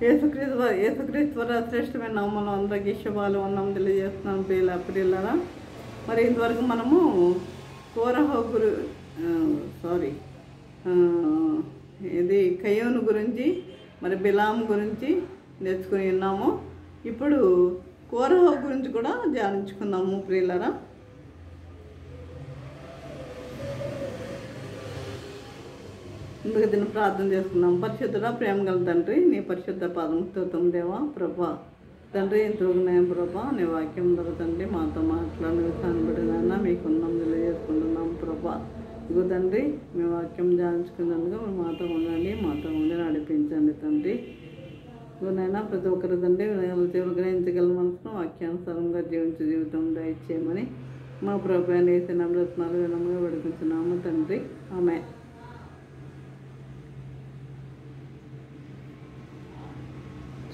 యేసుక్రీస్తు శ్రేష్టమైన నామములో అందరికీ శుభాలు వందనం తెలియజేస్తున్నాను ప్రియులారా. మరి ఇంతవరకు మనము ఇది కయ్యోను గురించి మరి బిలాం గురించి నేర్చుకుని ఉన్నాము. ఇప్పుడు కోరహ గురించి కూడా ధ్యానించుకుందాము ప్రియులారా. ఇందుకు దీన్ని ప్రార్థన చేసుకుందాం. పరిశుద్ధుడా, ప్రేమ గల తండ్రి, నీ పరిశుద్ధ పాదం స్తోత్రం దేవా. ప్రభా తండ్రి, ఇంతకున్నాయం ప్రభా, నీ వాక్యం ద్వారా తండ్రి మాతో మాట్లాడిన విధానం బడినైనా మీకు ఉన్నాం తెలియజేసుకుంటున్నాం ప్రభా. ఇదిగో తండ్రి, మీ వాక్యం ధ్యానించుకున్నందుకు మీరు మాతో ఉండండి, మాతో ఉండి నడిపించండి తండ్రి. ఇదిగోనైనా ప్రతి ఒక్కరి తండ్రి తీవ్ర గ్రహించగల మనసును వాక్యానుసారంగా జీవించే జీవితం దయచేయమని మా ప్రభు నేసిన రత్నాలు వినముగా విడిపించున్నాము తండ్రి. ఆమె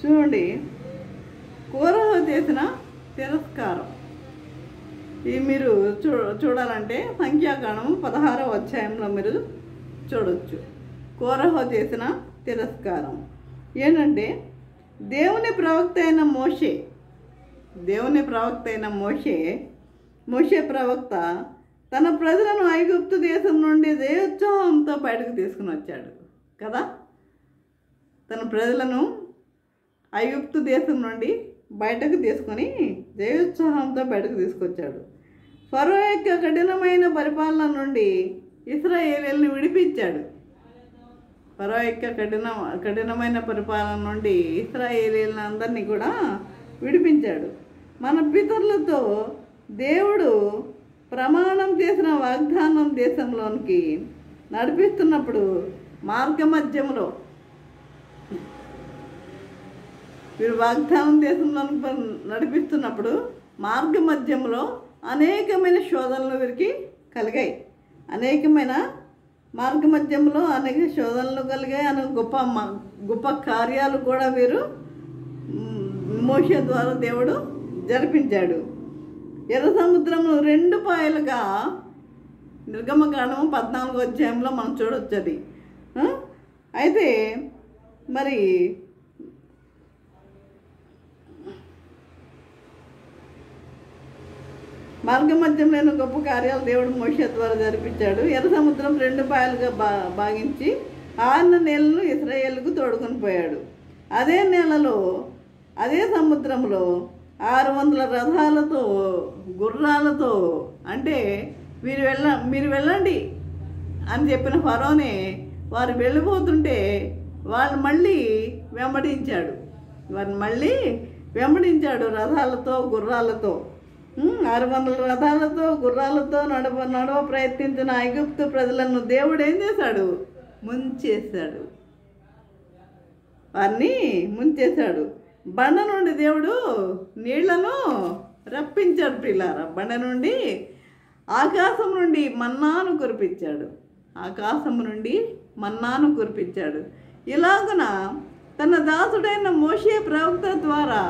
చూడండి, కోరహ చేసిన తిరస్కారం ఇది మీరు చూడాలంటే సంఖ్యాకాండం 16వ అధ్యాయంలో మీరు చూడవచ్చు. కోరహ చేసిన తిరస్కారం ఏంటంటే, దేవుని ప్రవక్త అయిన మోషే ప్రవక్త తన ప్రజలను ఐగుప్తు దేశం నుండి జయోత్సాహంతో బయటకు తీసుకుని వచ్చాడు కదా. తన ప్రజలను ఐగుప్తు దేశం నుండి బయటకు తీసుకొని జయోత్సాహంతో బయటకు తీసుకొచ్చాడు. ఫరో యొక్క కఠినమైన పరిపాలన నుండి ఇశ్రాయేలీయులను విడిపించాడు. ఫరో యొక్క కఠినమైన పరిపాలన నుండి ఇశ్రాయేలీయులను అందరినీ కూడా విడిపించాడు. మన పితరులతో దేవుడు ప్రమాణం చేసిన వాగ్దానం దేశంలోనికి నడిపిస్తున్నప్పుడు మార్గమధ్యంలో వీరు వాగ్దానం దేశంలో నడిపిస్తున్నప్పుడు మార్గమధ్యంలో అనేకమైన శోధనలు వీరికి కలిగాయి. మార్గమధ్యంలో అనేక శోధనలు కలిగాయి. గొప్ప కార్యాలు కూడా వీరు మోషే ద్వారా దేవుడు జరిపించాడు. ఎర్ర సముద్రము 2 పాయలుగా నిర్గమకాండం 14వ అధ్యాయంలో మనం చూడవచ్చు అది. అయితే మరి మార్గమధ్యంలో గొప్ప కార్యాలు దేవుడు మోషే ద్వారా జరిపించాడు. ఎర్ర సముద్రం 2 పాయలుగా భాగించి 6 నెలలు ఇశ్రాయేలుకు తోడుకొని పోయాడు. అదే సముద్రంలో 600 రథాలతో గుర్రాలతో, అంటే మీరు వెళ్ళండి అని చెప్పిన ఫరోనే వారు వెళ్ళిపోతుంటే వారిని మళ్ళీ వెంబడించాడు రథాలతో గుర్రాలతో. 600 రథాలతో గుర్రాలతో నడవ ప్రయత్నించిన ఐగుప్తు ప్రజలను దేవుడు ఏం చేశాడు? వారిని ముంచేశాడు. బండ నుండి దేవుడు నీళ్లను రప్పించాడు ప్రియులారా. బండ నుండి ఆకాశం నుండి మన్నాను కురిపించాడు. ఇలాగున తన దాసుడైన మోషే ప్రవక్త ద్వారా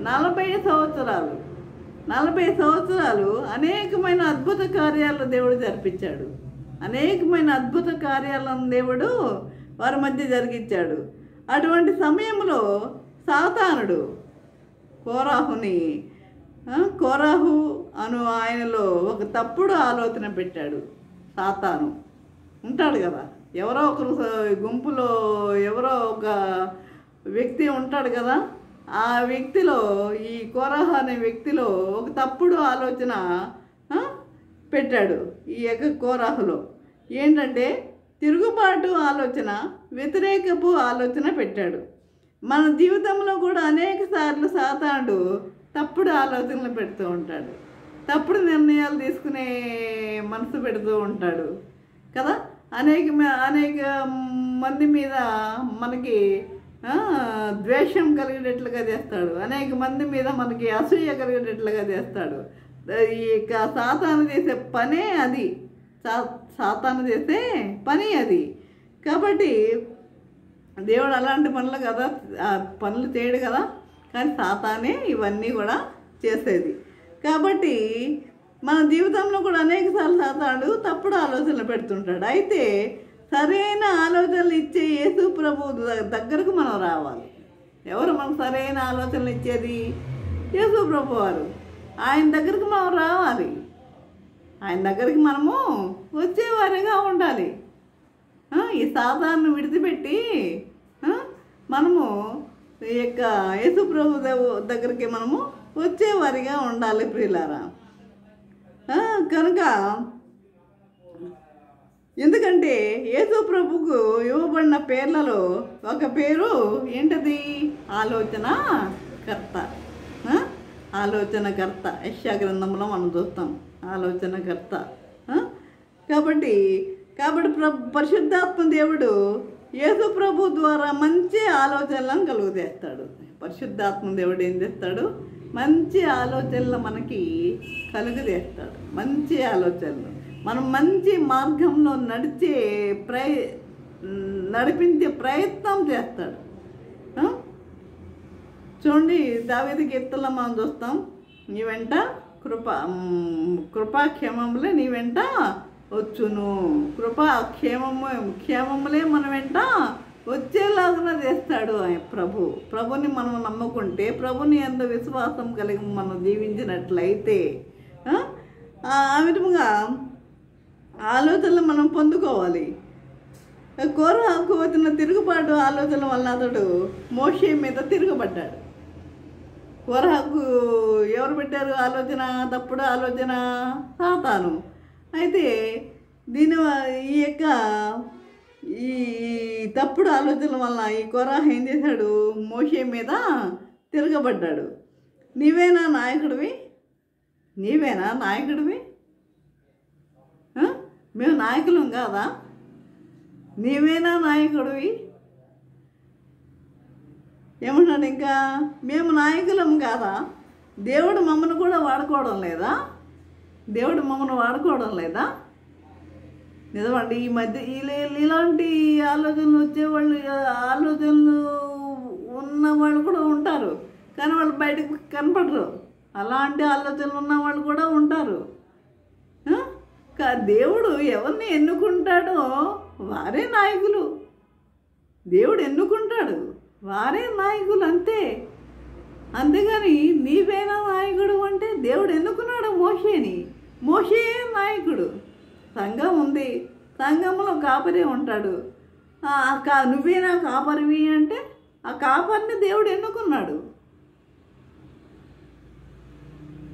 40 సంవత్సరాలు అనేకమైన అద్భుత కార్యాలను దేవుడు జరిపించాడు. అనేకమైన అద్భుత కార్యాలను దేవుడు వారి మధ్య జరిగించాడు. అటువంటి సమయంలో సాతానుడు కోరాహు అను ఆయనలో ఒక తప్పుడు ఆలోచన పెట్టాడు. సాతాను ఉంటాడు కదా, ఎవరో ఒకరు గుంపులో ఎవరో ఒక వ్యక్తి ఉంటాడు కదా. ఆ వ్యక్తిలో, ఈ కోరహ అనే వ్యక్తిలో ఒక తప్పుడు ఆలోచన పెట్టాడు. ఈ యొక్క కోరహలో ఏంటంటే తిరుగుబాటు ఆలోచన, వ్యతిరేకపు ఆలోచన పెట్టాడు. మన జీవితంలో కూడా అనేక సార్లు సాతానుడు తప్పుడు ఆలోచనలు పెడుతూ ఉంటాడు. తప్పుడు నిర్ణయాలు తీసుకునే మనసు పెడుతూ ఉంటాడు కదా. అనేక మంది మీద మనకి ద్వేషం కలిగేటట్లుగా చేస్తాడు. అనేక మంది మీద మనకి అసూయ కలిగేటట్లుగా చేస్తాడు. ఈ సాతాను చేసే పనే అది. కాబట్టి దేవుడు అలాంటి పనులు చేయడు కదా. కానీ సాతానే ఇవన్నీ కూడా చేసేది. కాబట్టి మన జీవితంలో కూడా అనేకసార్లు సాతానుడు తప్పుడు ఆలోచనలు పెడుతుంటాడు. అయితే సరైన ఆలోచనలు ఇచ్చే యేసు ప్రభు దగ్గరకు మనం రావాలి. ఎవరు మనకు సరైన ఆలోచనలు ఇచ్చేది? యేసు ప్రభు వారు. ఆయన దగ్గరికి మనం రావాలి, ఆయన దగ్గరికి మనము వచ్చేవారిగా ఉండాలి. ఈ సాధారణ విడిచిపెట్టి మనము ఈ యొక్క యేసు ప్రభు దగ్గరికి మనము వచ్చేవారిగా ఉండాలి ప్రియులారా. కనుక ఎందుకంటే యేసు ప్రభుకు ఇవ్వబడిన పేర్లలో ఒక పేరు ఏంటది? ఆలోచనకర్త. ఆలోచనకర్త యెషయా గ్రంథంలో మనం చూస్తాం, ఆలోచనకర్త. కాబట్టి పరిశుద్ధాత్మ దేవుడు యేసు ప్రభు ద్వారా మంచి ఆలోచనలను కలుగజేస్తాడు. పరిశుద్ధాత్మ దేవుడు ఏం చేస్తాడు? మంచి ఆలోచనలు మనకి కలుగజేస్తాడు. మంచి ఆలోచనలు మనం మంచి మార్గంలో నడిపించే ప్రయత్నం చేస్తాడు. చూడండి, దావీదు కీర్తనలో మనం చూస్తాం, నీ వెంట కృపాక్షేమములే నీ వెంట వచ్చును. క్షేమములే మన వెంట వచ్చేలాగా చేస్తాడు ప్రభుని మనం నమ్ముకుంటే, ప్రభుని యందు విశ్వాసం కలిగి మనం జీవించినట్లయితే ఆ విధముగా ఆలోచనలు మనం పొందుకోవాలి. కోరహకు వచ్చిన తిరుగుబాటు ఆలోచన వల్ల అతడు మోషే మీద తిరగబడ్డాడు. కోరహకు ఎవరు పెట్టారు ఆలోచన? తప్పుడు ఆలోచన, సాతాను. అయితే ఈ తప్పుడు ఆలోచన వల్ల ఈ కోరహ ఏం చేశాడు? మోషే మీద తిరగబడ్డాడు. నీవేనా నాయకుడివి? మేము నాయకులం కాదా? నీవేనా నాయకుడివి? ఏమన్నాడు ఇంకా? మేము నాయకులం కాదా? దేవుడు మమ్మల్ని కూడా వాడుకోవడం లేదా? నిజమండి, ఈ మధ్య ఇలాంటి ఆలోచనలు ఆలోచనలు ఉన్న వాళ్ళు కూడా ఉంటారు, కానీ వాళ్ళు బయటకు కనపడరు. అలాంటి ఆలోచనలు ఉన్న వాళ్ళు కూడా ఉంటారు. దేవుడు ఎవరిని ఎన్నుకుంటాడో వారే నాయకులు. దేవుడు ఎన్నుకుంటాడు, వారే నాయకులు, అంతేగాని నీవేనా నాయకుడు అంటే దేవుడు ఎన్నుకున్నాడు మోషే నాయకుడు. సంఘం ఉంది, సంఘంలో కాపరి ఉంటాడు. నువ్వేనా కాపరివి అంటే ఆ కాపరిని దేవుడు ఎన్నుకున్నాడు.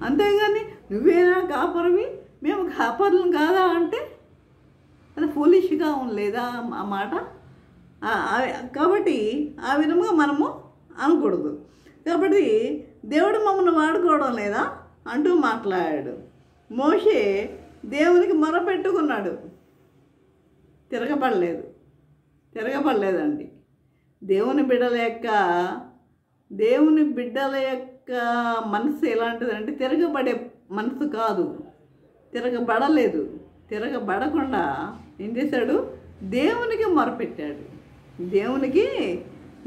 అంతేగాని నువ్వేనా కాపరివి, మేము కాపర్లం కాదా అంటే అది ఫూలిష్గా లేదా ఆ మాట? కాబట్టి ఆ విధంగా మనము అనకూడదు. కాబట్టి దేవుడు మమ్మల్ని వాడుకోవడం లేదా అంటూ మాట్లాడాడు. మోషే దేవునికి మొరపెట్టుకున్నాడు, తిరగబడలేదండి. దేవుని బిడ్డల యొక్క మనసు ఎలాంటిదంటే తిరగబడే మనసు కాదు. తిరగబడకుండా ఏం చేశాడు? దేవునికి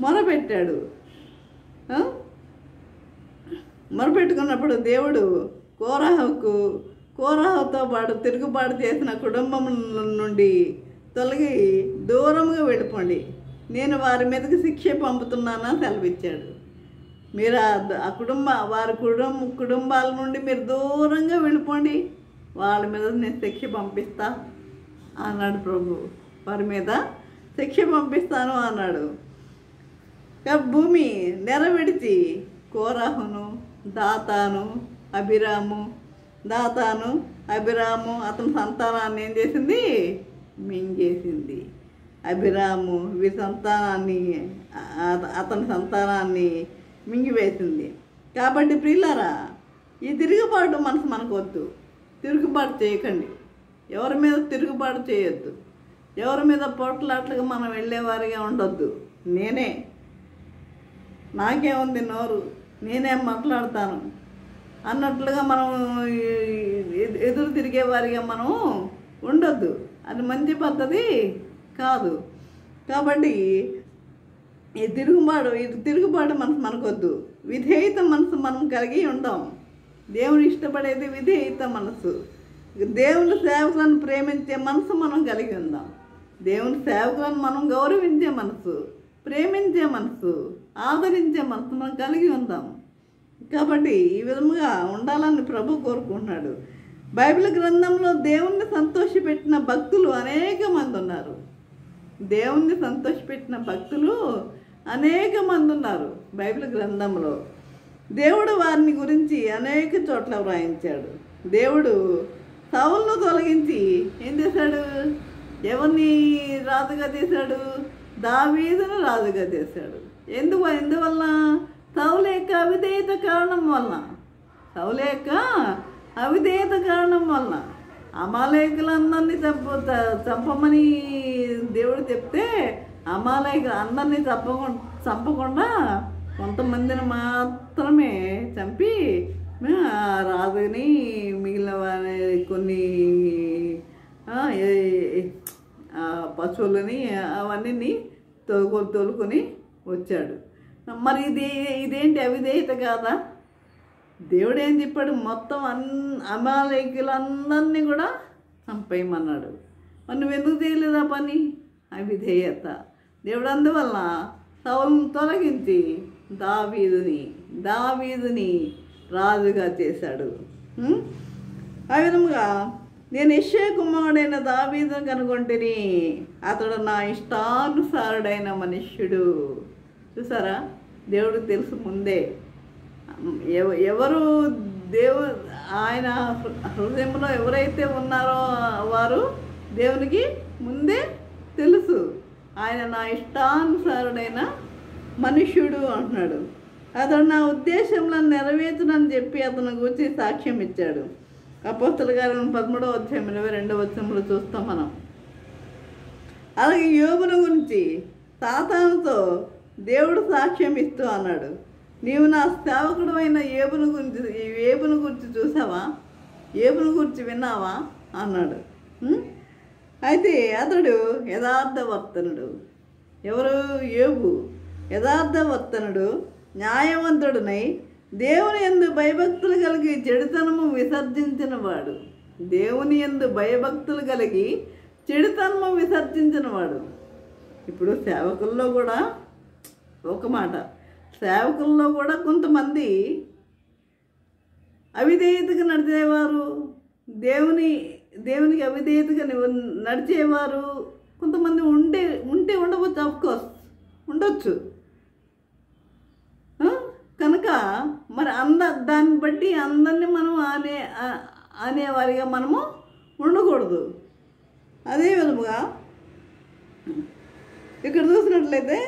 మొరపెట్టాడు. మొరపెట్టుకున్నప్పుడు దేవుడు కోరహుతో పాటు తిరుగుబాటు చేసిన కుటుంబం నుండి తొలగి దూరంగా వెళ్ళిపోండి, నేను వారి మీదకి శిక్ష పంపుతున్నానని సెలవిచ్చాడు. మీరు వారి కుటుంబాల నుండి మీరు దూరంగా వెళ్ళిపోండి, వాళ్ళ మీద నేను శిక్ష పంపిస్తా అన్నాడు ప్రభు. వారి మీద శిక్ష పంపిస్తాను అన్నాడు. భూమి నెరవేర్చి కోరహును, దాతాను, అబిరాము అతని సంతానాన్ని ఏం చేసింది? మింగేసింది. అబిరాము అతని సంతానాన్ని మింగివేసింది. కాబట్టి ప్రియులారా, ఈ తిరుగుబాటు మనకు వద్దు. తిరుగుబాటు చేయకండి, ఎవరి మీద తిరుగుబాటు చేయొద్దు, ఎవరి మీద పోట్లాట్లుగా మనం వెళ్ళేవారిగా ఉండొద్దు. నాకేముంది నోరు, నేనేం మాట్లాడతాను అన్నట్లుగా మనం ఎదురు తిరిగేవారిగా మనం ఉండొద్దు. అది మంచి పద్ధతి కాదు. కాబట్టి ఈ తిరుగుబాటు మనకొద్దు. విధేయత మనసు మనం కలిగి ఉందాం. దేవుని ఇష్టపడేది విధేయత మనసు. దేవుని సేవకులను ప్రేమించే మనసు మనం కలిగి ఉందాం. దేవుని సేవకులను మనం గౌరవించే మనసు, ప్రేమించే మనసు, ఆదరించే మనసు మనం కలిగి ఉందాం. కాబట్టి ఈ విధముగా ఉండాలని ప్రభు కోరుకుంటున్నాడు. బైబిల్ గ్రంథంలో దేవుణ్ణి సంతోషపెట్టిన భక్తులు అనేక మంది ఉన్నారు. దేవుణ్ణి సంతోషపెట్టిన భక్తులు అనేక మంది ఉన్నారు బైబిల్ గ్రంథంలో. దేవుడు వారిని గురించి అనేక చోట్ల వ్రాయించాడు. దేవుడు సౌలును తొలగించి ఏం చేశాడు? ఎవరిని రాజుగా చేశాడు? దావీదును రాజుగా చేశాడు. ఎందువల్ల? సౌలు యొక్క అవిధేయత కారణం వలన. సౌలు యొక్క అవిధేయత కారణం వలన అమాలేకులందరినీ చంపమని దేవుడు చెప్తే అందరినీ చంపకుండా కొంతమందిని మాత్రమే చంపి రాజుని మిగిలిన కొన్ని పశువులని అవన్నీ తోలుకొని వచ్చాడు. మరి ఇదేంటి అవిధేయత కాదా? దేవుడు ఏం చెప్పాడు? మొత్తం అమాలేకులందరినీ కూడా చంపేయమన్నాడు. మరి నువ్వు ఎందుకు చేయలేదా పని? అవిధేయత. దేవుడు అందువల్ల సౌలును తొలగించి దావీదుని రాజుగా చేశాడు. ఆ విధముగా నేను యెషయా కుమారుడైన దావీదును కనుగొంటిని, అతడు నా ఇష్టానుసారుడైన మనుష్యుడు. చూసారా? దేవుడు తెలుసు ముందే ఎవరు ఆయన హృదయంలో ఎవరైతే ఉన్నారో వారు దేవునికి ముందే తెలుసు. ఆయన నా ఇష్టానుసారుడైన మనుష్యుడు అంటున్నాడు. అతడు నా ఉద్దేశంలో నెరవేర్చునని చెప్పి అతని గురించి సాక్ష్యం ఇచ్చాడు. అపోస్తలుల కార్యములు 13వ అధ్యాయం 22వ వచనంలో చూస్తాం మనం. అలాగే యోబును గురించి సాతానుతో దేవుడు సాక్ష్యం ఇస్తూ అన్నాడు, నీవు నా సేవకుడు అయిన ఏబును గురించి చూసావా? ఏబును గురించి విన్నావా అన్నాడు. అయితే అతడు యథార్థవర్తనుడు. ఎవరు? యోబు యథార్థవర్తనుడు, న్యాయవంతుడునై దేవుని యందు భయభక్తులు కలిగి చెడుతనము విసర్జించినవాడు. దేవుని యందు భయభక్తులు కలిగి చెడుతనము విసర్జించినవాడు. ఇప్పుడు సేవకుల్లో కూడా ఒక మాట, సేవకుల్లో కూడా కొంతమంది అవిధేయతగా నడిచేవారు, దేవునికి అవిధేయతగా నడిచేవారు కొంతమంది ఉంటే ఉండవచ్చు. ఆఫ్కోర్స్ ఉండొచ్చు. కనుక మరి దాన్ని బట్టి అందరినీ మనం అనేవారిగా మనము ఉండకూడదు. అదే విధముగా ఇక్కడ చూసినట్లయితే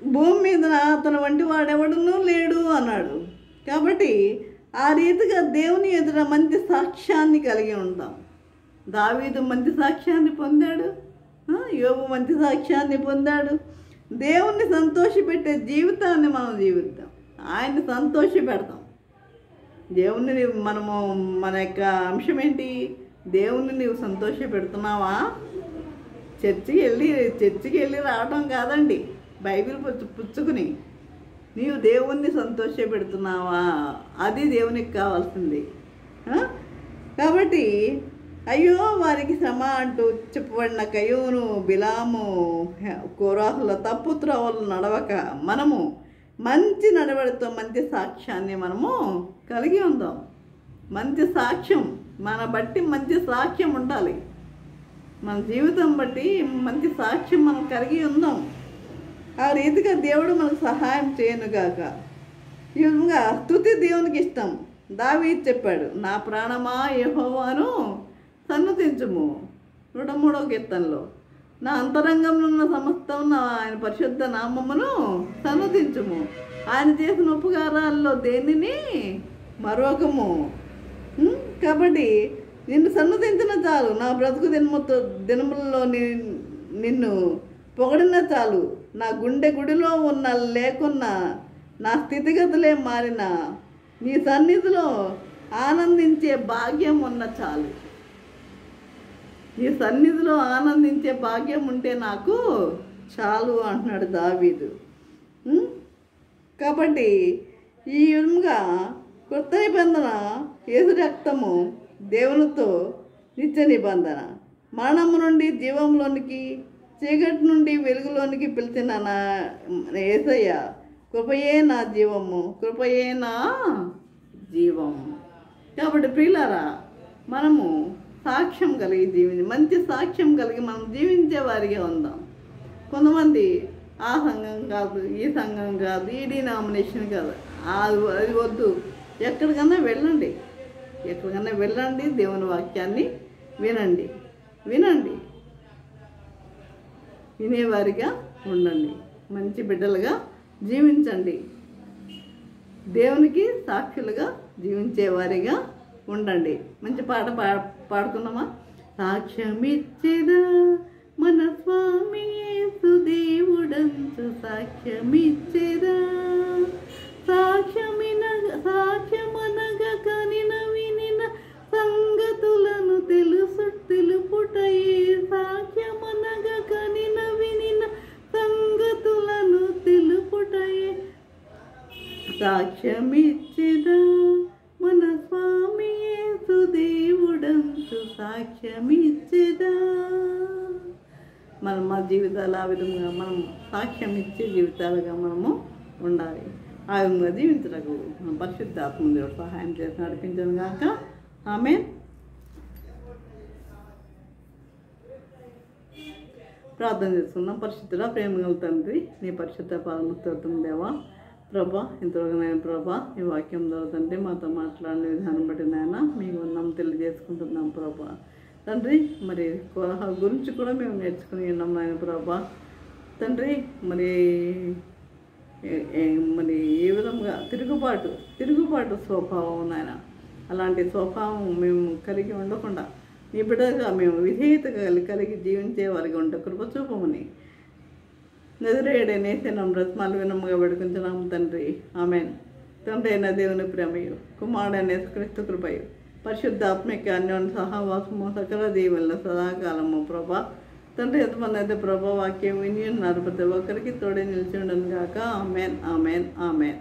భూమి మీద అతని వంటి వాడెవడనూ లేడు అన్నాడు. కాబట్టి ఆ రీతిగా దేవుని ఎదుట మంచి సాక్ష్యాన్ని కలిగి ఉంటాం. దావీదు మంచి సాక్ష్యాన్ని పొందాడు, యోబు మంచి సాక్ష్యాన్ని పొందాడు. దేవుణ్ణి సంతోషపెట్టే జీవితాన్ని మనం జీవిద్దాం, ఆయన్ని సంతోషపెడతాం. దేవుణ్ణి మన యొక్క అంశం ఏంటి? దేవుణ్ణి నీవు సంతోషపెడుతున్నావా? చర్చికి వెళ్ళి రావటం కాదండి, బైబిల్ పుచ్చుకుని నీవు దేవుణ్ణి సంతోషపెడుతున్నావా? అది దేవునికి కావాల్సింది. కాబట్టి అయ్యో వారికి శ్రమ అంటూ చెప్పబడిన కయోను, బిలాము, కోరాహుల తప్పు త్రోవలు నడవక మనము మంచి నడవడితో మంచి సాక్ష్యాన్ని మనము కలిగి ఉందాం. మంచి సాక్ష్యం బట్టి మంచి సాక్ష్యం ఉండాలి. మన జీవితం బట్టి మంచి సాక్ష్యం మనం కలిగి ఉందాం. ఆ రీతిగా దేవుడు మనకు సహాయం చేయనుగాక. ఈ విధంగా స్తుతి దేవునికి ఇష్టం. దావీదు చెప్పాడు, నా ప్రాణమా యెహోవాను సన్నుతించుము. 103వ కీర్తనలో, నా అంతరంగంలో ఉన్న సమస్తం ఆయన పరిశుద్ధ నామమును సన్నుతించుము. ఆయన చేసిన ఉపకారాల్లో దేనిని మరొకము. కాబట్టి నిన్ను సన్నుతించిన చాలు, నా బ్రతుకు దినములలో నిన్ను పొగడిన చాలు. నా గుడిలో ఉన్న లేకున్నా, నా స్థితిగతులే మారిన, నీ సన్నిధిలో ఆనందించే భాగ్యం ఉన్న చాలు. నీ సన్నిధిలో ఆనందించే భాగ్యం ఉంటే నాకు చాలు అంటున్నాడు దావీదు. కాబట్టి ఈ విధంగా కొత్త నిబంధన యేసు రక్తము దేవునితో నిత్య నిబంధన, మరణము నుండి జీవంలోనికి చీకటి నుండి వెలుగులోనికి పిలిచిన నా యేసయ్య, కృపయే నా జీవము, కృపయే నా జీవము. కాబట్టి ప్రియులారా, మనము సాక్ష్యం కలిగి మంచి సాక్ష్యం కలిగి మనం జీవించే వారిగా ఉందాం. కొంతమంది ఆ సంఘం కాదు, ఈ సంఘం కాదు, ఈ డినామినేషన్ కాదు, అది వద్దు. ఎక్కడికన్నా వెళ్ళండి, దేవుని వాక్యాన్ని వినండి, వినేవారిగా ఉండండి, మంచి బిడ్డలుగా జీవించండి, దేవునికి సాక్షులుగా జీవించేవారిగా ఉండండి. మంచి పాట పాడుతున్నామా? సాక్ష్యమిచ్చేదా మన స్వామి యేసు దేవుడంచు, సాక్ష్యమిచ్చేదా, సాక్ష్యమనగా కనిన వినిన సంగతులను తెలుపుటయే, సాక్ష్యమనగా కనిన వినిన సంగతులను తెలుపుటయే, సాక్ష్యమిచ్చేదా మన స్వామి యేసు దేవుడంచు, సాక్ష్యమిచ్చేదా. మా జీవితాలు ఆ విధంగా మనం సాక్ష్యం ఇచ్చే జీవితాలుగా మనము ఉండాలి. ఆ విధంగా జీవించడానికి మన పరిశుద్ధాత్మ దేవుడు సహాయం చేసి నడిపించను గాక. ఆమేన్. ప్రార్థన చేసుకుందాం. పరిశుద్ధుడా, ప్రేమగల తండ్రి, నీ పరిశుద్ధ పాదముస్తోత్రం దేవా. ప్రభా, ఇంతవరకు నేను ప్రభా ఈ వాక్యం చదువుతుంటే మాతో మాట్లాడిన విధానం బట్టి నాయన మీకు ఉన్నాం తెలియజేసుకుంటున్నాం ప్రభా. తండ్రి, మరి కోలాహల గురించి కూడా మేము నేర్చుకుని ఉన్నాం నాయన ప్రభా. తండ్రి, మరి ఏ విధంగా తిరుగుబాటు స్వభావం నాయన, అలాంటి స్వభావం మేము కలిగి ఉండకుండా నీ బిడ్డగా మేము విధేయత కలిగి జీవించే వారికి ఉంటే కృప చూపమని నజరేయుడైన బ్రతమాలు వినముగా వేడుకుంటున్నాము తండ్రి. ఆమేన్. తండ్రి అయిన దేవుని ప్రేమయు, కుమారుడైన యేసుక్రీస్తు కృపయు, పరిశుద్ధాత్మిక అన్యోన్య సహవాసము సకల దీవెనలు సదాకాలము ప్రభా. తండ్రి, ఎంతమంది అయితే ప్రభా వాక్యం విని ఉన్నారు ప్రతి ఒక్కరికి తోడే నిలిచి ఉండను గాక. ఆమేన్, ఆమేన్, ఆమేన్.